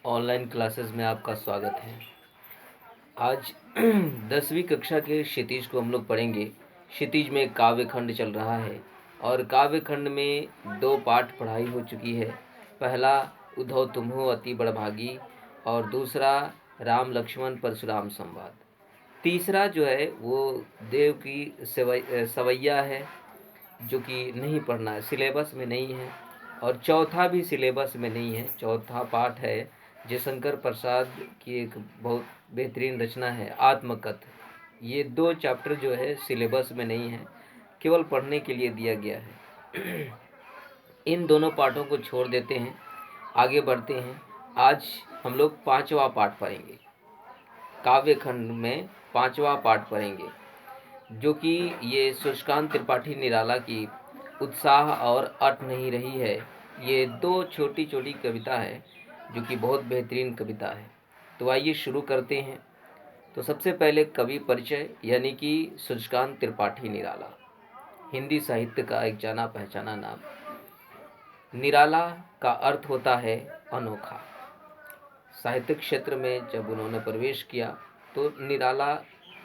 Online classes में आपका स्वागत है। आज 10वीं कक्षा के क्षितिज को हम लोग पढ़ेंगे। क्षितिज में काव्य खंड चल रहा है और काव्य खंड में दो पाठ पढ़ाई हो चुकी है। पहला उद्धव तुम्हो अति बड़भागी और दूसरा राम लक्ष्मण परशुराम संवाद। तीसरा जो है वो देव की सवैया है, जो कि नहीं पढ़ना है, सिलेबस में नहीं है। और चौथा भी सिलेबस में नहीं है। चौथा पाठ है जयशंकर प्रसाद की एक बहुत बेहतरीन रचना है आत्मकथ। ये दो चैप्टर जो है सिलेबस में नहीं है, केवल पढ़ने के लिए दिया गया है। इन दोनों पाठों को छोड़ देते हैं, आगे बढ़ते हैं। आज हम लोग पांचवा पाठ पढ़ेंगे। काव्य खंड में पांचवा पाठ पढ़ेंगे, जो कि ये सूर्यकांत त्रिपाठी निराला की उत्साह और अट नहीं रही है। ये दो छोटी छोटी कविता है जो कि बहुत बेहतरीन कविता है। तो आइए शुरू करते हैं। तो सबसे पहले कवि परिचय, यानी कि सूर्यकांत त्रिपाठी निराला, हिंदी साहित्य का एक जाना पहचाना नाम। निराला का अर्थ होता है अनोखा। साहित्य क्षेत्र में जब उन्होंने प्रवेश किया तो निराला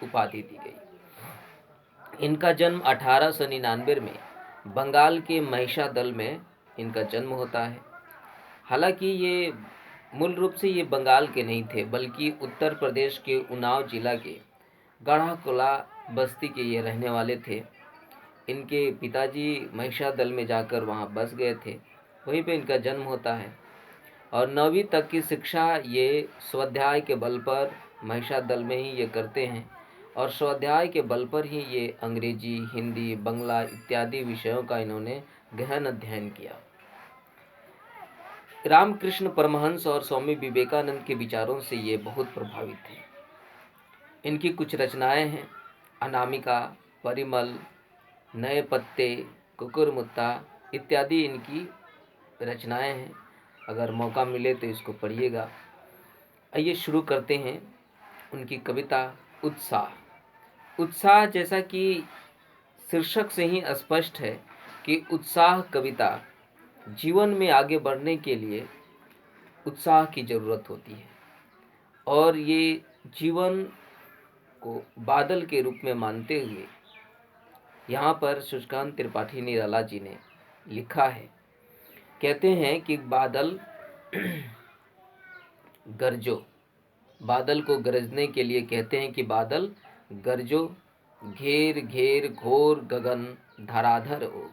उपाधि दी गई। इनका जन्म 1899 में बंगाल के महिषादल में इनका जन्म होता है। हालांकि ये मूल रूप से ये बंगाल के नहीं थे, बल्कि उत्तर प्रदेश के उन्नाव जिला के गढ़ाकोला बस्ती के ये रहने वाले थे। इनके पिताजी महिषादल में जाकर वहाँ बस गए थे, वहीं पे इनका जन्म होता है। और 9वीं तक की शिक्षा ये स्वाध्याय के बल पर महिषादल में ही ये करते हैं, और स्वाध्याय के बल पर ही ये अंग्रेजी, हिंदी, बंगला इत्यादि विषयों का इन्होंने गहन अध्ययन किया। रामकृष्ण परमहंस और स्वामी विवेकानंद के विचारों से ये बहुत प्रभावित थे। इनकी कुछ रचनाएं हैं अनामिका, परिमल, नए पत्ते, कुकुरमुत्ता इत्यादि इनकी रचनाएं हैं। अगर मौका मिले तो इसको पढ़िएगा। आइए शुरू करते हैं उनकी कविता उत्साह। उत्साह, जैसा कि शीर्षक से ही स्पष्ट है कि उत्साह कविता जीवन में आगे बढ़ने के लिए उत्साह की ज़रूरत होती है, और ये जीवन को बादल के रूप में मानते हुए यहाँ पर सूर्यकांत त्रिपाठी निराला जी ने लिखा है। कहते हैं कि बादल गरजो, बादल को गरजने के लिए कहते हैं कि बादल गरजो, घेर घेर घोर गगन धराधर हो।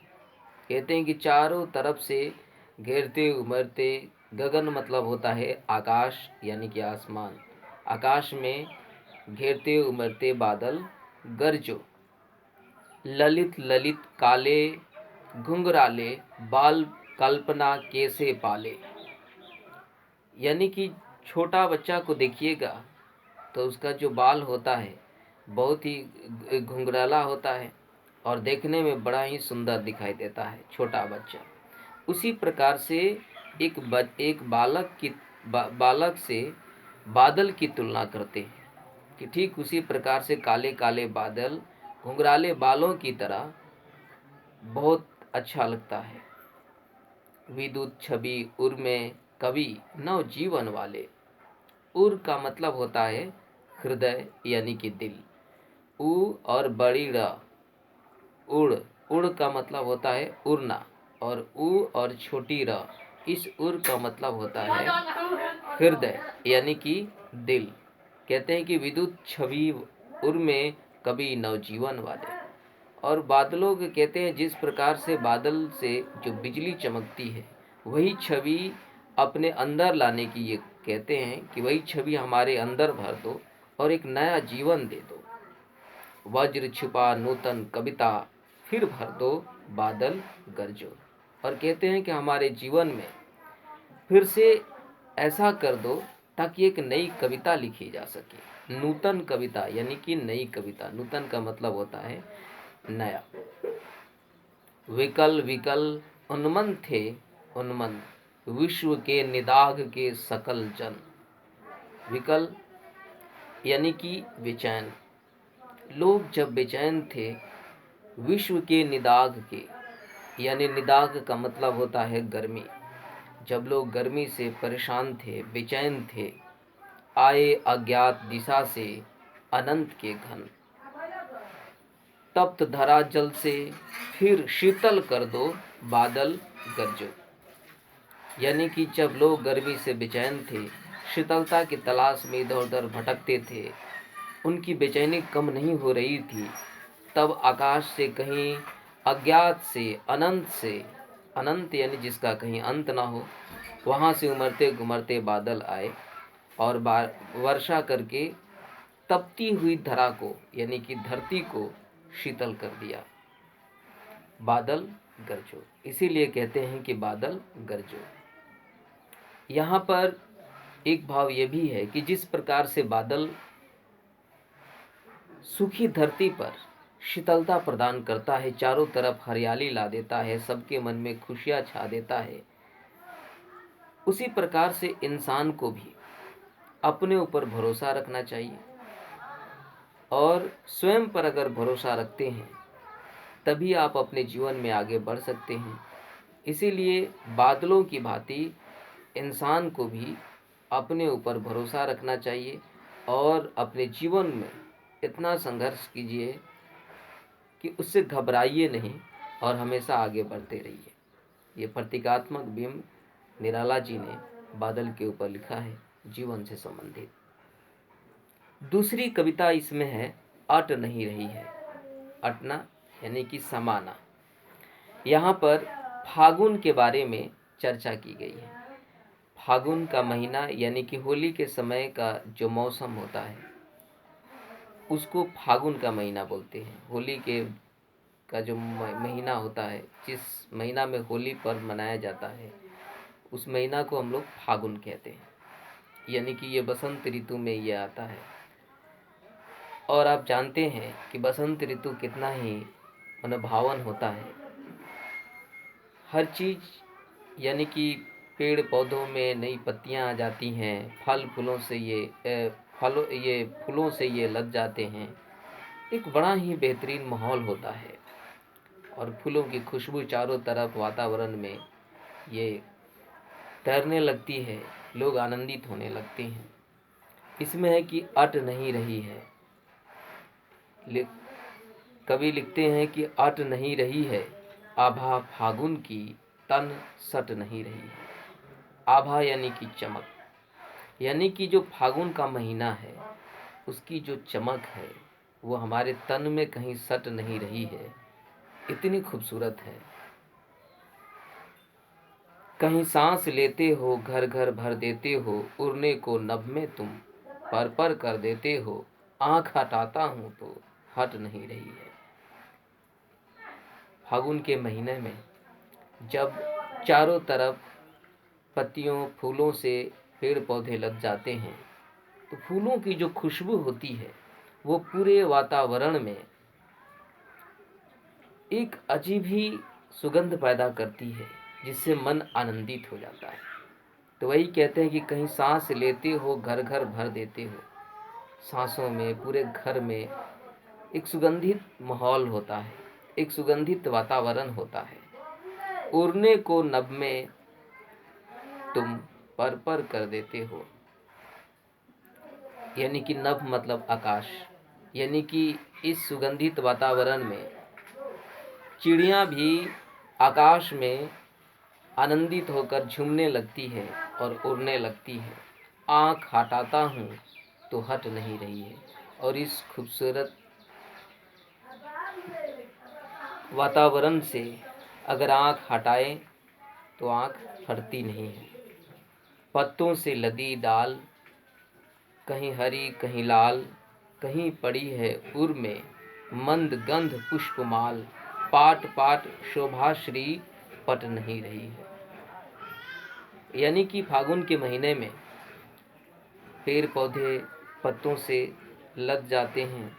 कहते हैं कि चारों तरफ से घेरते उमरते, गगन मतलब होता है आकाश, यानी कि आसमान, आकाश में घेरते उमरते बादल गरजो। ललित ललित काले घुंघराले बाल कल्पना कैसे पाले। यानी कि छोटा बच्चा को देखिएगा तो उसका जो बाल होता है बहुत ही घुंघराला होता है और देखने में बड़ा ही सुंदर दिखाई देता है छोटा बच्चा। उसी प्रकार से एक बालक से बादल की तुलना करते हैं कि ठीक उसी प्रकार से काले काले बादल घुंघराले बालों की तरह बहुत अच्छा लगता है। विद्युत छवि उर में कवि नव जीवन वाले। उर का मतलब होता है हृदय, यानी कि दिल। उ और बड़ी र, उड़, उड़ का मतलब होता है उड़ना, और उ और छोटी र, इस उर का मतलब होता है हृदय, यानी कि दिल। कहते हैं कि विद्युत छवि उर में कभी नवजीवन वाले। और बादलों के कहते हैं जिस प्रकार से बादल से जो बिजली चमकती है, वही छवि अपने अंदर लाने की ये कहते हैं कि वही छवि हमारे अंदर भर दो और एक नया जीवन दे दो। वज्र छुपा नूतन कविता फिर भर दो बादल गरजो। और कहते हैं कि हमारे जीवन में फिर से ऐसा कर दो ताकि एक नई कविता लिखी जा सके। नूतन कविता यानी कि नई कविता। नूतन का मतलब होता है नया। विकल विकल उन्मन थे उन्मन, विश्व के निदाघ के सकल जन। विकल यानी कि बेचैन। लोग जब बेचैन थे विश्व के निदाघ के, यानी निदाघ का मतलब होता है गर्मी। जब लोग गर्मी से परेशान थे, बेचैन थे, आए अज्ञात दिशा से अनंत के घन, तप्त धरा जल से फिर शीतल कर दो बादल गरजो। यानी कि जब लोग गर्मी से बेचैन थे, शीतलता की तलाश में इधर उधर भटकते थे, उनकी बेचैनी कम नहीं हो रही थी, तब आकाश से कहीं अज्ञात से, अनंत यानी जिसका कहीं अंत ना हो, वहाँ से उमड़ते घुमड़ते बादल आए और वर्षा करके तपती हुई धरा को यानी कि धरती को शीतल कर दिया। बादल गरजो, इसीलिए कहते हैं कि बादल गरजो। यहाँ पर एक भाव यह भी है कि जिस प्रकार से बादल सूखी धरती पर शीतलता प्रदान करता है, चारों तरफ हरियाली ला देता है, सबके मन में खुशियाँ छा देता है, उसी प्रकार से इंसान को भी अपने ऊपर भरोसा रखना चाहिए और स्वयं पर अगर भरोसा रखते हैं तभी आप अपने जीवन में आगे बढ़ सकते हैं। इसीलिए बादलों की भांति इंसान को भी अपने ऊपर भरोसा रखना चाहिए और अपने जीवन में इतना संघर्ष कीजिए कि उससे घबराइए नहीं और हमेशा आगे बढ़ते रहिए। ये प्रतीकात्मक बिंब निराला जी ने बादल के ऊपर लिखा है, जीवन से संबंधित। दूसरी कविता इसमें है, अट नहीं रही है। अटना यानी कि समाना। यहाँ पर फागुन के बारे में चर्चा की गई है। फागुन का महीना यानी कि होली के समय का जो मौसम होता है उसको फागुन का महीना बोलते हैं। होली के का जो महीना होता है, जिस महीना में होली पर्व मनाया जाता है, उस महीना को हम लोग फागुन कहते हैं। यानी कि ये बसंत ऋतु में ये आता है। और आप जानते हैं कि बसंत ऋतु कितना ही मनभावन होता है। हर चीज़ यानी कि पेड़ पौधों में नई पत्तियां आ जाती हैं, फूलों से ये लग जाते हैं। एक बड़ा ही बेहतरीन माहौल होता है और फूलों की खुशबू चारों तरफ वातावरण में ये तैरने लगती है, लोग आनंदित होने लगते हैं। इसमें है कि अट नहीं रही है। कवि लिखते हैं कि अट नहीं रही है, आभा फागुन की तन सट नहीं रही है। आभा यानी कि चमक, यानी कि जो फागुन का महीना है उसकी जो चमक है वो हमारे तन में कहीं सट नहीं रही है, इतनी खूबसूरत है। कहीं सांस लेते हो घर घर भर देते हो, उड़ने को नभ में तुम पर पर कर देते हो, आँख हटाता हूँ तो हट नहीं रही है। फागुन के महीने में जब चारों तरफ पत्तियों फूलों से पेड़ पौधे लग जाते हैं तो फूलों की जो खुशबू होती है वो पूरे वातावरण में एक अजीब ही सुगंध पैदा करती है, जिससे मन आनंदित हो जाता है। तो वही कहते हैं कि कहीं सांस लेते हो घर घर भर देते हो। सांसों में, पूरे घर में एक सुगंधित माहौल होता है, एक सुगंधित वातावरण होता है। उड़ने को नभ में तुम पर पर कर देते हो, यानी कि नभ मतलब आकाश। यानी कि इस सुगंधित वातावरण में चिड़ियाँ भी आकाश में आनंदित होकर झूमने लगती है और उड़ने लगती है। आँख हटाता हूँ तो हट नहीं रही है। और इस खूबसूरत वातावरण से अगर आँख हटाएं तो आँख हटती नहीं है। पत्तों से लदी डाल, कहीं हरी कहीं लाल, कहीं पड़ी है उर में मंद गंध पुष्पमाल, पाट पाट शोभाश्री पट नहीं रही है। यानी कि फागुन के महीने में पेड़ पौधे पत्तों से लद जाते हैं,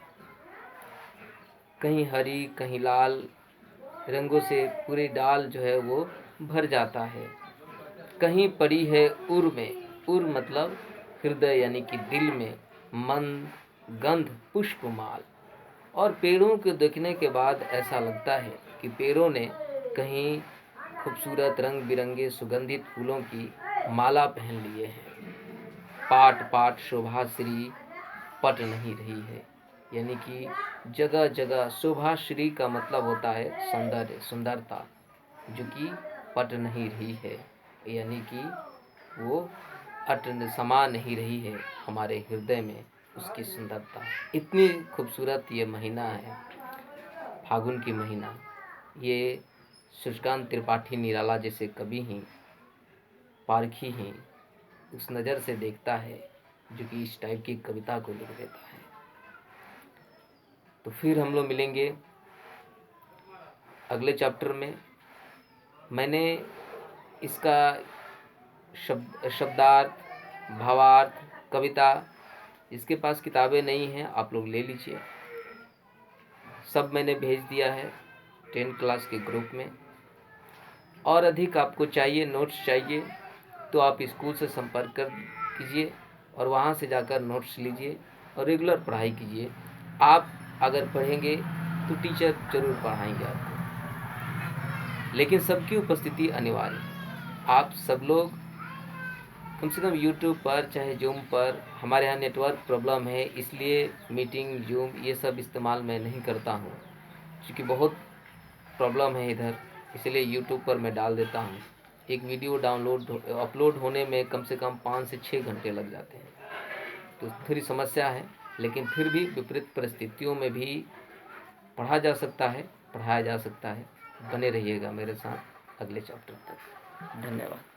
कहीं हरी कहीं लाल रंगों से पूरी डाल जो है वो भर जाता है। कहीं पड़ी है उर में, उर मतलब हृदय यानी कि दिल में, मंद गंध पुष्पमाल। और पेड़ों को देखने के बाद ऐसा लगता है कि पेड़ों ने कहीं खूबसूरत रंग बिरंगे सुगंधित फूलों की माला पहन लिए हैं। पाट पाट शोभा श्री पट नहीं रही है, यानी कि जगह जगह शोभा श्री का मतलब होता है सौंदर्य, सुंदरता, जो कि पट नहीं रही है, यानी कि वो अट समा नहीं रही है हमारे हृदय में उसकी सुंदरता। इतनी खूबसूरत ये महीना है, फागुन की महीना। ये सूर्यकांत त्रिपाठी निराला जैसे कवि हैं, पारखी हैं, उस नज़र से देखता है जो कि इस टाइप की कविता को लिख देता है। तो फिर हम लोग मिलेंगे अगले चैप्टर में। मैंने इसका शब्दार्थ, भावार्थ, कविता, इसके पास किताबें नहीं हैं, आप लोग ले लीजिए, सब मैंने भेज दिया है 10 क्लास के ग्रुप में। और अधिक आपको चाहिए, नोट्स चाहिए, तो आप स्कूल से संपर्क कर कीजिए और वहाँ से जाकर नोट्स लीजिए और रेगुलर पढ़ाई कीजिए। आप अगर पढ़ेंगे तो टीचर जरूर पढ़ाएंगे आपको, लेकिन सबकी उपस्थिति अनिवार्य है। आप सब लोग कम से कम यूट्यूब पर चाहे जूम पर, हमारे यहाँ नेटवर्क प्रॉब्लम है इसलिए मीटिंग जूम ये सब इस्तेमाल मैं नहीं करता हूँ, क्योंकि बहुत प्रॉब्लम है इधर, इसलिए यूट्यूब पर मैं डाल देता हूँ। एक वीडियो अपलोड होने में कम से कम 5 से 6 घंटे लग जाते हैं, तो थोड़ी समस्या है, लेकिन फिर भी विपरीत परिस्थितियों में भी पढ़ा जा सकता है, पढ़ाया जा सकता है। बने रहिएगा मेरे साथ अगले चैप्टर तक। धन्यवाद।